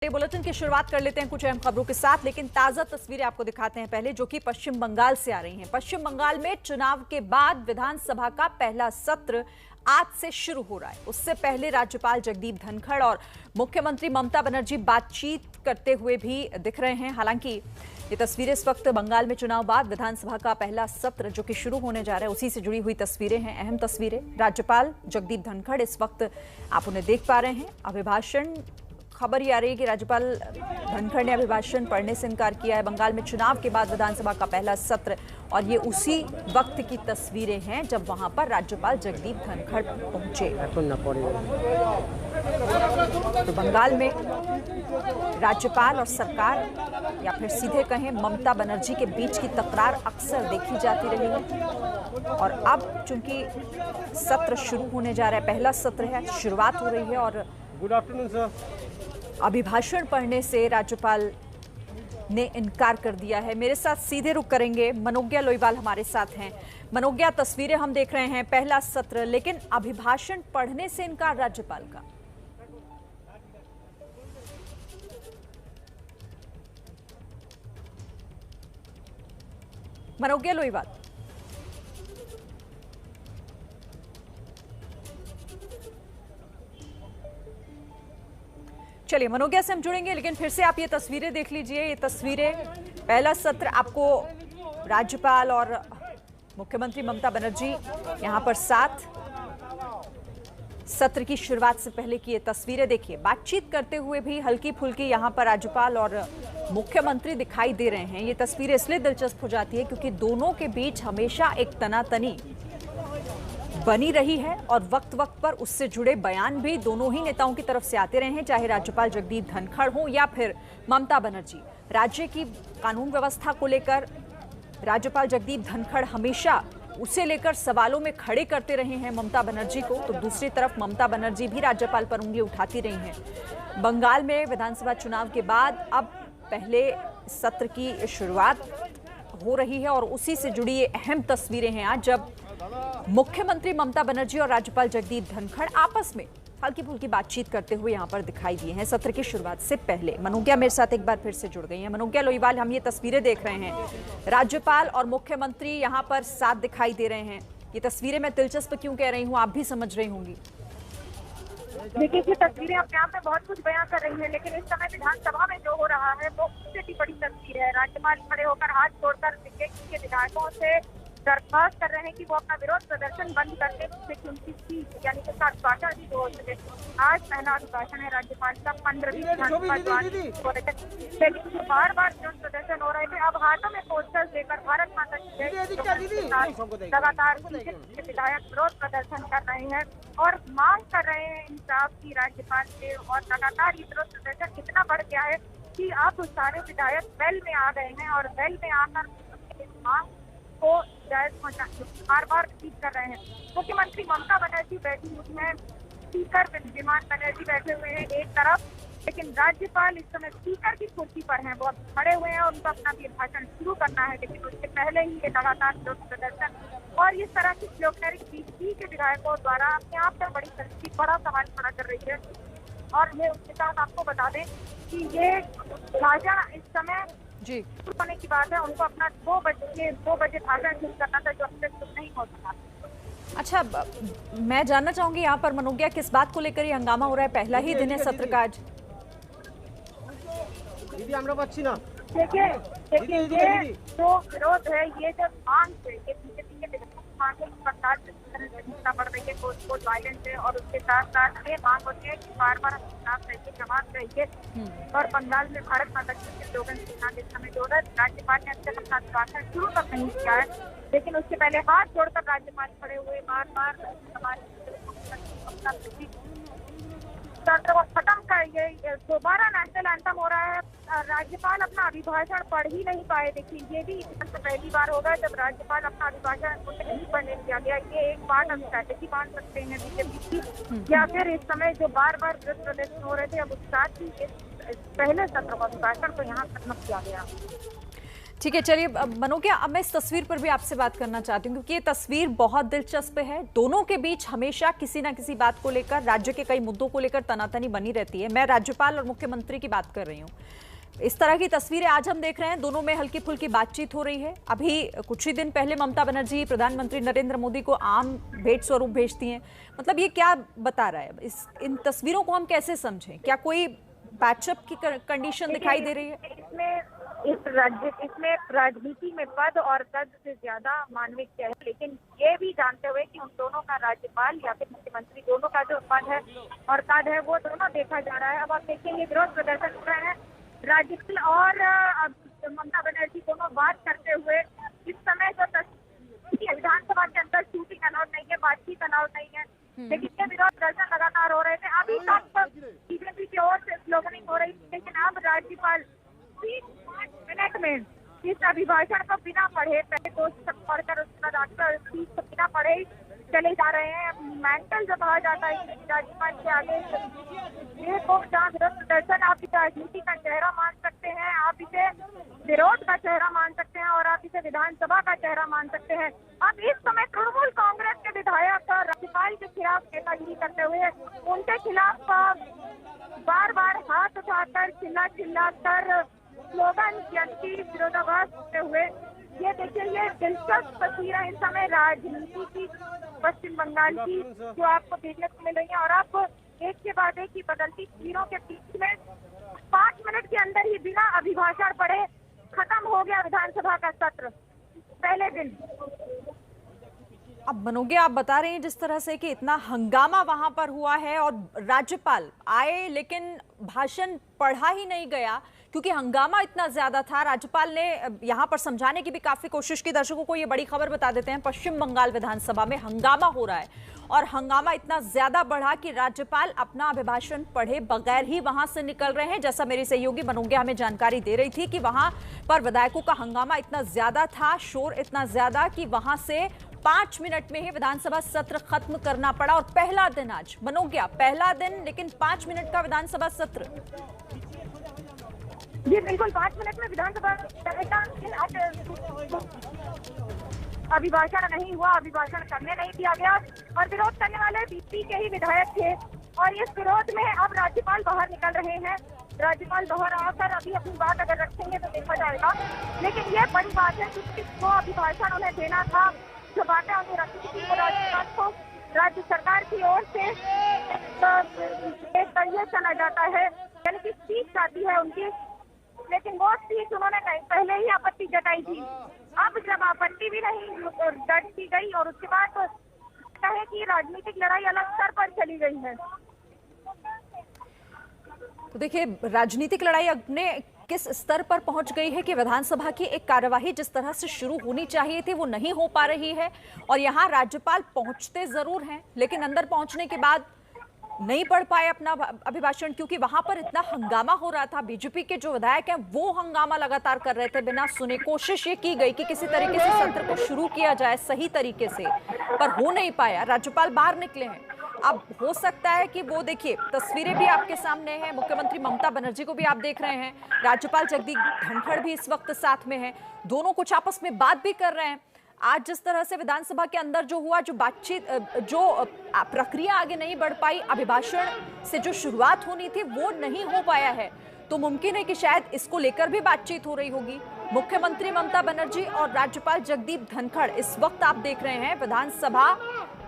Bulletin की शुरुआत कर लेते हैं कुछ अहम खबरों के साथ, लेकिन ताजा तस्वीरें आपको दिखाते हैं पहले, जो कि पश्चिम बंगाल से आ रही हैं। पश्चिम बंगाल में चुनाव के बाद विधानसभा का पहला सत्र आज से शुरू हो रहा है। उससे पहले राज्यपाल जगदीप धनखड़ और मुख्यमंत्री ममता बनर्जी बातचीत करते हुए भी दिख रहे हैं। हालांकि ये तस्वीरें इस वक्त बंगाल में चुनाव बाद विधानसभा का पहला सत्र जो कि शुरू होने जा रहा है उसी से जुड़ी हुई तस्वीरें हैं, अहम तस्वीरें। राज्यपाल जगदीप धनखड़ इस वक्त आप उन्हें देख पा रहे हैं। अभिभाषण, खबर ये आ रही है कि राज्यपाल धनखड़ ने अभिभाषण पढ़ने से इनकार किया है। बंगाल में चुनाव के बाद विधानसभा का पहला सत्र, और ये उसी वक्त की तस्वीरें हैं जब वहां पर राज्यपाल जगदीप धनखड़ पहुंचे। तो बंगाल में राज्यपाल और सरकार, या फिर सीधे कहें ममता बनर्जी के बीच की तकरार अक्सर देखी जाती रही है। और अब चूंकि सत्र शुरू होने जा रहा है, पहला सत्र है, शुरुआत हो रही है, और गुड आफ्टरनून सर। अभिभाषण पढ़ने से राज्यपाल ने इनकार कर दिया है। मेरे साथ सीधे रुक करेंगे मनोज्ञा लोईवाल हमारे साथ हैं। मनोज्ञा, तस्वीरें हम देख रहे हैं, पहला सत्र, लेकिन अभिभाषण पढ़ने से इनकार राज्यपाल का। मनोज्ञा लोईवाल, चलिए मनोज्ञा से हम जुड़ेंगे, लेकिन फिर से आप ये तस्वीरें देख लीजिए। ये तस्वीरें, पहला सत्र, आपको राज्यपाल और मुख्यमंत्री ममता बनर्जी यहां पर साथ, सत्र की शुरुआत से पहले की ये तस्वीरें देखिए। बातचीत करते हुए भी हल्की फुल्की यहां पर राज्यपाल और मुख्यमंत्री दिखाई दे रहे हैं। ये तस्वीरें इसलिए दिलचस्प हो जाती है क्योंकि दोनों के बीच हमेशा एक तनातनी बनी रही है, और वक्त वक्त पर उससे जुड़े बयान भी दोनों ही नेताओं की तरफ से आते रहे हैं, चाहे राज्यपाल जगदीप धनखड़ हो या फिर ममता बनर्जी। राज्य की कानून व्यवस्था को लेकर राज्यपाल जगदीप धनखड़ हमेशा उसे लेकर सवालों में खड़े करते रहे हैं ममता बनर्जी को, तो दूसरी तरफ ममता बनर्जी भी राज्यपाल पर उंगली उठाती रही हैं। बंगाल में विधानसभा चुनाव के बाद अब पहले सत्र की शुरुआत हो रही है, और उसी से जुड़ी ये अहम तस्वीरें हैं आज, जब मुख्यमंत्री ममता बनर्जी और राज्यपाल जगदीप धनखड़ आपस में हल्की फुल्की बातचीत करते हुए यहां पर दिखाई दिए हैं सत्र की शुरुआत से पहले। मनोज्ञा मेरे साथ एक बार फिर से जुड़ गई हैं। मनोज्ञा लोईवाल, हम ये तस्वीरें देख रहे हैं, राज्यपाल और मुख्यमंत्री यहां पर साथ दिखाई दे रहे हैं। ये तस्वीरें मैं दिलचस्प क्यों कह रही हूँ, आप भी समझ रही होंगी। देखिए, ये तस्वीरें अपने आप में बहुत कुछ बयां कर रही हैं, लेकिन इस समय विधानसभा में जो हो रहा है वो उससे भी बड़ी तस्वीर है। राज्यपाल खड़े होकर हाथ जोड़कर के विधायकों से दरख्वास्त कर रहे हैं कि वो अपना विरोध प्रदर्शन बंद कर दें, जिससे उनकी सीट यानी कि अभिभाषण भी हो सके। आज पहला अभिभाषण है राज्यपाल का 15वीं लेकिन बार बार विरोध प्रदर्शन हो रहे थे। अब हाथों में पोस्टर्स लेकर भारत माता की लगातार विधायक विरोध प्रदर्शन कर रहे हैं और मांग कर रहे हैं इंसाफ की राज्यपाल से। और लगातार ये विरोध प्रदर्शन इतना बढ़ गया है कि अब सारे विधायक वेल में आ गए हैं, और वेल में आकर मांग को बार बार रिपीट कर रहे हैं। मुख्यमंत्री ममता बनर्जी बैठी हुई है, स्पीकर विमान बनर्जी बैठे हुए हैं एक तरफ, लेकिन राज्यपाल इस समय स्पीकर की कुर्सी पर हैं, वो खड़े हुए हैं और उनका अपना भी भाषण शुरू करना है। लेकिन उससे पहले ही ये लगातार विरोध प्रदर्शन और इस तरह की स्लोगनरी बीजेपी के विधायकों द्वारा अपने आप पर बड़ा सवाल खड़ा कर रही है। और ये उसके साथ आपको बता दें कि ये भाषण इस समय जी होने की बात है, उनको अपना 2 बजे भाषण शुरू करना था, जो अब तक नहीं हो सका। अच्छा, मैं जानना चाहूंगी यहाँ पर मनोज्ञा, किस बात को लेकर ये हंगामा हो रहा है? पहला ही दिन है सत्र का आज। दीदी हमरा पाচ্ছি না। देखिए ये जो विरोध है, ये जो मांग है, ये बीजेपी के मांग है, सरकार चिंता बढ़ रही है, कोर्ट वायलेंस है, और उसके साथ साथ ये मांग होती है कि बार बार खिलाफ रहिए, जमात रहिए। और बंगाल में भारत माता के स्लोगन के साथ इस समय जो है, राज्यपाल ने अब तक अपना भाषण शुरू तक नहीं किया है, लेकिन उसके पहले हाथ जोड़कर राज्यपाल खड़े हुए बार बार सत्र को खत्म कर, ये दोबारा नेशनल एंथम हो रहा है। राज्यपाल अपना अभिभाषण पढ़ ही नहीं पाए। देखिए, ये भी पहली बार होगा जब राज्यपाल अपना अभिभाषण नहीं पढ़ने दिया गया। ये एक बात हम स्ट्रैटेजी मान सकते हैं बीजेपी की, या फिर इस समय जो बार बार विरोध प्रदर्शन हो रहे थे, अब उस साथ ही पहले सत्र का अभिभाषण को यहाँ खत्म किया गया। ठीक है, चलिए मनोज्ञा, अब मैं इस तस्वीर पर भी आपसे बात करना चाहती हूँ क्योंकि ये तस्वीर बहुत दिलचस्प है। दोनों के बीच हमेशा किसी ना किसी बात को लेकर, राज्य के कई मुद्दों को लेकर तनातनी बनी रहती है। मैं राज्यपाल और मुख्यमंत्री की बात कर रही हूँ। इस तरह की तस्वीरें आज हम देख रहे हैं, दोनों में हल्की फुल्की बातचीत हो रही है। अभी कुछ ही दिन पहले ममता बनर्जी प्रधानमंत्री नरेंद्र मोदी को आम भेंट स्वरूप भेजती हैं। मतलब ये क्या बता रहा है? इन तस्वीरों को हम कैसे समझें? क्या कोई पैचअप की कंडीशन दिखाई दे रही है? इसमें राजनीति में पद और कद से ज्यादा मानविक है, लेकिन ये भी जानते हुए कि उन दोनों का, राज्यपाल या फिर मुख्यमंत्री, दोनों का जो पद है और कद है वो दोनों देखा जा रहा है। अब आप देखेंगे विरोध प्रदर्शन हो रहे हैं, राज्यपाल और ममता बनर्जी दोनों बात करते हुए। इस समय जो विधानसभा के अंदर शूटिंग अलाउड नहीं है, बातचीत अलाउड नहीं है, लेकिन ये विरोध प्रदर्शन लगातार हो रहे थे। अभी तक बीजेपी की ओर से स्लोगनिंग हो रही थी, लेकिन अब राज्यपाल 5 मिनट में इस अभिभाषण को बिना पढ़े, पहले दोस्त पढ़कर उसके बाद आकर स्पीच को बिना पढ़े चले जा रहे हैं। मेंटल जो कहा जाता है राज्यपाल के आगे, ये तो जहाँ विरोध प्रदर्शन, आप इसे राजनीति का चेहरा मान सकते हैं, आप इसे विरोध का चेहरा मान सकते हैं और आप इसे विधानसभा का चेहरा मान सकते हैं। अब इस समय तृणमूल कांग्रेस के विधायक राज्यपाल के खिलाफ नेतागिरी करते हुए उनके खिलाफ बार बार हाथ उठाकर, चिल्लाकर स्लोगन की विरोधाभास करते हुए, ये देखिए, ये दिलचस्प तस्वीर है इस समय राजनीति की पश्चिम बंगाल की जो आपको देखने को मिल रही है। और आप एक के बाद एक ही बदलती तस्वीरों के बीच में 5 मिनट के अंदर ही बिना अभिभाषण पढ़े खत्म हो गया विधानसभा का सत्र, पहले दिन। अब मनोज्ञा, आप बता रहे हैं जिस तरह से कि इतना हंगामा वहां पर हुआ है और राज्यपाल आए लेकिन भाषण पढ़ा ही नहीं गया क्योंकि हंगामा इतना ज्यादा था। राज्यपाल ने यहां पर समझाने की भी काफी कोशिश की। दर्शकों को ये बड़ी खबर बता देते हैं, पश्चिम बंगाल विधानसभा में हंगामा हो रहा है और हंगामा इतना ज्यादा बढ़ा कि राज्यपाल अपना अभिभाषण पढ़े बगैर ही वहां से निकल रहे हैं। जैसा मेरी सहयोगी मनोज्ञा हमें जानकारी दे रही थी कि वहां पर विधायकों का हंगामा इतना ज्यादा था, शोर इतना ज्यादा कि वहां से 5 मिनट में ही विधानसभा सत्र खत्म करना पड़ा। और पहला दिन आज, मनोज्ञा, पहला दिन, लेकिन 5 मिनट का विधानसभा सत्र। जी बिल्कुल, 5 मिनट में विधानसभा अभिभाषण नहीं हुआ, अभिभाषण करने नहीं दिया गया और विरोध करने वाले बीपी के ही विधायक थे। और इस विरोध में अब राज्यपाल बाहर निकल रहे हैं। राज्यपाल बाहर आकर अभी अपनी बात अगर रखेंगे तो देखा जाएगा, लेकिन ये बड़ी बात है कि वो अभिभाषण उन्हें देना था, जो बातें उन्हें रखी थी, वो राज्यपाल को राज्य सरकार की ओर से ये चला जाता है, यानी कि स्पीच आती है उनकी, लेकिन वो स्पीच उन्होंने पहले ही आपत्ति जताई थी। अब जब आपत्ति भी नहीं दर्ज की गई और उसके बाद तो कहे कि राजनीतिक लड़ाई अलग स्तर पर चली गई है। तो देखिए, राजनीतिक लड़ाई अपने किस स्तर पर पहुंच गई है कि विधानसभा की एक कार्यवाही जिस तरह से शुरू होनी चाहिए थी वो नहीं हो पा रही है। और यहाँ राज्यपाल पहुंचते जरूर हैं लेकिन अंदर पहुंचने के बाद नहीं पढ़ पाए अपना अभिभाषण क्योंकि वहां पर इतना हंगामा हो रहा था। बीजेपी के जो विधायक हैं वो हंगामा लगातार कर रहे थे बिना सुने। कोशिश ये की गई कि किसी तरीके से सत्र को शुरू किया जाए सही तरीके से, पर हो नहीं पाया। राज्यपाल बाहर निकले हैं। अब हो सकता है कि वो, देखिए तस्वीरें भी आपके सामने हैं, मुख्यमंत्री ममता बनर्जी को भी आप देख रहे हैं, राज्यपाल जगदीप धनखड़ भी इस वक्त साथ में हैं, दोनों कुछ आपस में बात भी कर रहे हैं। आज जिस तरह से विधानसभा के अंदर जो हुआ, जो बातचीत, जो प्रक्रिया आगे नहीं बढ़ पाई, अभिभाषण से जो शुरुआत होनी थी वो नहीं हो पाया है, तो मुमकिन है कि शायद इसको लेकर भी बातचीत हो रही होगी। मुख्यमंत्री ममता बनर्जी और राज्यपाल जगदीप धनखड़ इस वक्त आप देख रहे हैं विधानसभा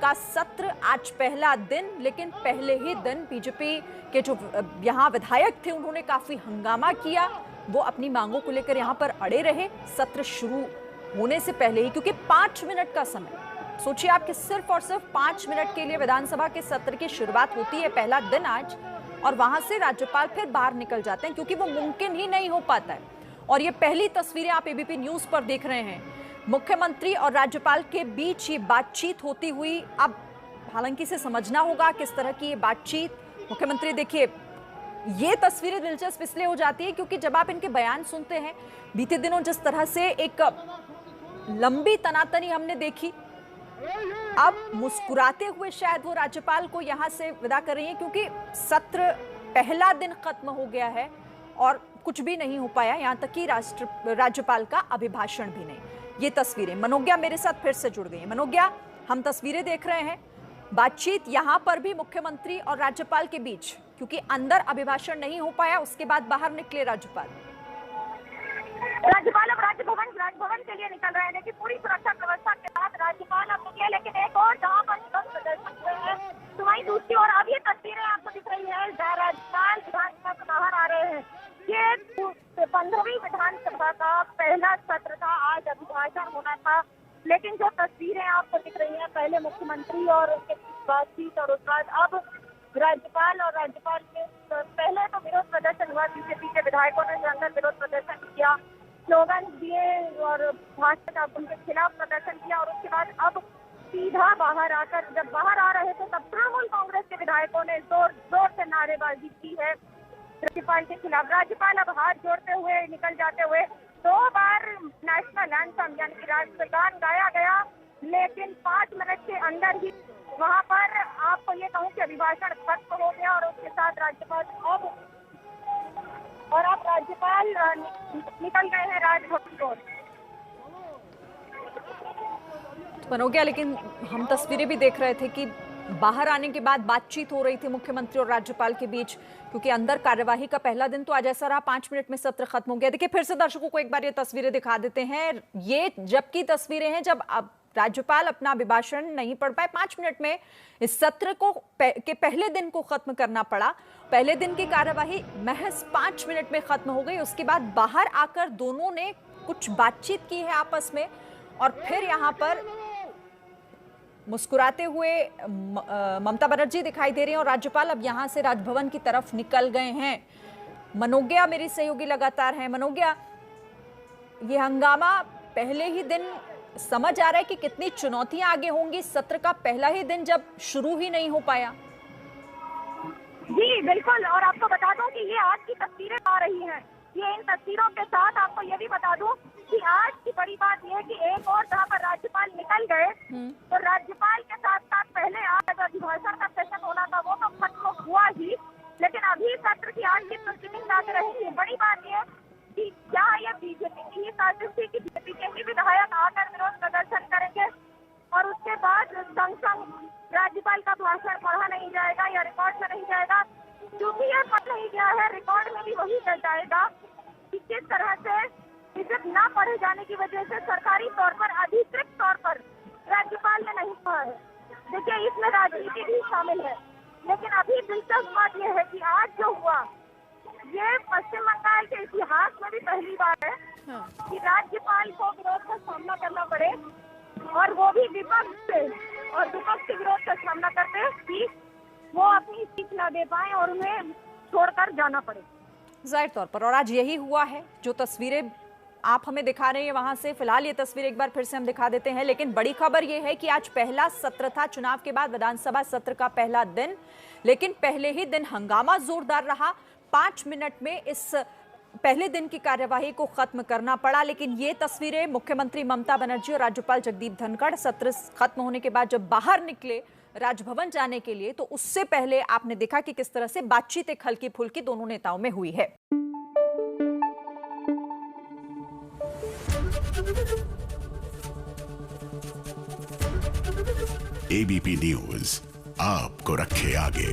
का सत्र, आज पहला दिन, लेकिन पहले ही दिन बीजेपी के जो यहाँ विधायक थे उन्होंने काफी हंगामा किया। वो अपनी मांगों को लेकर यहाँ पर अड़े रहे सत्र शुरू होने से पहले ही, क्योंकि 5 मिनट का समय, सोचिए आप कि सिर्फ और सिर्फ 5 मिनट के लिए विधानसभा के सत्र की शुरुआत होती है, पहला दिन आज, और वहां से राज्यपाल फिर बाहर निकल जाते हैं क्योंकि वो मुमकिन ही नहीं हो पाता है। और ये पहली तस्वीरें आप एबीपी न्यूज पर देख रहे हैं, मुख्यमंत्री और राज्यपाल के बीच ये बातचीत होती हुई। अब हालांकि इसे समझना होगा किस तरह की ये बातचीत। मुख्यमंत्री, देखिए ये तस्वीरें दिलचस्प इसलिए हो जाती है क्योंकि जब आप इनके बयान सुनते हैं, बीते दिनों जिस तरह से एक लंबी तनातनी हमने देखी, अब मुस्कुराते हुए शायद वो राज्यपाल को यहां से विदा कर रही हैं क्योंकि सत्र पहला दिन खत्म हो गया है और कुछ भी नहीं हो पाया, यहाँ तक कि राज्यपाल का अभिभाषण भी नहीं। ये तस्वीरें, मनोज्ञा मेरे साथ फिर से जुड़ गई हैं। मनोज्ञा, हम तस्वीरें देख रहे हैं, बातचीत यहाँ पर भी मुख्यमंत्री और राज्यपाल के बीच, क्योंकि अंदर अभिभाषण नहीं हो पाया, उसके बाद बाहर निकले राज्यपाल अब राजभवन के लिए निकल रहे हैं, लेकिन पूरी सुरक्षा व्यवस्था के साथ राज्यपाल अब निकले। लेकिन एक और जहाँ पर प्रदर्शन हुए हैं, तो वहीं दूसरी ओर अब ये तस्वीरें आपको दिख रही है, जहाँ राज्यपाल विधानसभा से बाहर आ रहे हैं। ये 15वीं विधानसभा का पहला सत्र था, आज अभिभाषण होना था, लेकिन जो तस्वीरें आपको दिख रही हैं, पहले मुख्यमंत्री और उनके बातचीत और उसके बाद अब राज्यपाल और राज्यपाल के पहले तो विरोध प्रदर्शन हुआ, पीछे विधायकों ने अंदर विरोध प्रदर्शन किया, स्लोगन दिए और भाषण का उनके खिलाफ प्रदर्शन किया, और उसके बाद अब सीधा बाहर आकर, जब बाहर आ रहे थे तब तृणमूल कांग्रेस के विधायकों ने जोर से नारेबाजी की है राज्यपाल के खिलाफ। राज्यपाल अब हाथ जोड़ते हुए निकल जाते हुए, 2 बार नेशनल एंथम यानी कि राष्ट्रगान गाया गया, लेकिन 5 मिनट के अंदर ही वहां पर आपको ये कहूँ कि अभिभाषण खत्म हो गया और उसके साथ राज्यपाल अब राज्यपाल निकल गए हैं राजभवन की ओर। मनोज्ञा, लेकिन हम तस्वीरें भी देख रहे थे कि बाहर आने के बाद बातचीत हो रही थी मुख्यमंत्री और राज्यपाल के बीच, क्योंकि अंदर कार्यवाही का पहला दिन तो आज ऐसा रहा, 5 मिनट में सत्र खत्म हो गया। देखिए, फिर से दर्शकों को एक बार ये तस्वीरें दिखा देते हैं। ये जबकि तस्वीरें हैं जब अब राज्यपाल अपना अभिभाषण नहीं पढ़ पाए, 5 मिनट में इस सत्र को के पहले दिन को खत्म करना पड़ा। पहले दिन की कार्यवाही महज 5 मिनट में खत्म हो गई। उसके बाद बाहर आकर दोनों ने कुछ बातचीत की है आपस में, और फिर यहाँ पर मुस्कुराते हुए ममता बनर्जी दिखाई दे रही हैं और राज्यपाल अब यहां से राजभवन की तरफ निकल गए हैं। मनोज्ञा मेरी सहयोगी लगातार हैं। मनोज्ञा, ये हंगामा पहले ही दिन समझ आ रहा है कि कितनी चुनौतियां आगे होंगी, सत्र का पहला ही दिन जब शुरू ही नहीं हो पाया। जी बिल्कुल, और आपको बता दूं कि ये आज की तस्वीरें आ रही हैं। ये इन तस्वीरों के साथ आपको ये भी बता दूं कि आज की बड़ी बात यह है कि एक और जहाँ पर राज्यपाल निकल गए, तो राज्यपाल के साथ साथ पहले आज अभिभाषण का सेशन होना था वो तो खत्म हुआ ही, लेकिन अभी सत्र की आज की प्रोसीडिंग आगे रहेगी। बड़ी बात यह कि क्या ये बीजेपी की ही साजिश थी कि बीजेपी के ही विधायक आकर विरोध प्रदर्शन करेंगे और उसके बाद संग राज्यपाल का भाषण पढ़ा नहीं जाएगा या रिकॉर्ड में नहीं जाएगा, क्योंकि ये पढ़ नहीं गया है, रिकॉर्ड में भी वही रह जाएगा कि किस तरह से इज्जत न पढ़े जाने की वजह से सरकारी तौर पर, अधिकृत तौर पर राज्यपाल ने नहीं पढ़ा है। देखिए, इसमें राजनीति भी शामिल है, लेकिन अभी दिलचस्प बात यह है कि आज जो हुआ ये पश्चिम बंगाल के इतिहास में भी पहली बार है कि राज्यपाल को विरोध का सामना करना पड़े, और वो भी विपक्ष से, और विपक्ष के विरोध का सामना करते कि वो अपनी सीट न दे पाए और उन्हें छोड़कर जाना पड़े जाहिर तौर पर। और आज यही हुआ है, जो तस्वीरें आप हमें दिखा रहे हैं वहां से। फिलहाल ये तस्वीर एक बार फिर से हम दिखा देते हैं, लेकिन बड़ी खबर ये है कि आज पहला सत्र था, चुनाव के बाद विधानसभा सत्र का पहला दिन, लेकिन पहले ही दिन हंगामा जोरदार रहा। 5 मिनट में इस पहले दिन की कार्यवाही को खत्म करना पड़ा। लेकिन ये तस्वीरें मुख्यमंत्री ममता बनर्जी और राज्यपाल जगदीप धनखड़ सत्र खत्म होने के बाद जब बाहर निकले राजभवन जाने के लिए, तो उससे पहले आपने देखा कि किस तरह से बातचीत एक हल्की फुल्की दोनों नेताओं में हुई है। एबीपी न्यूज आपको रखे आगे।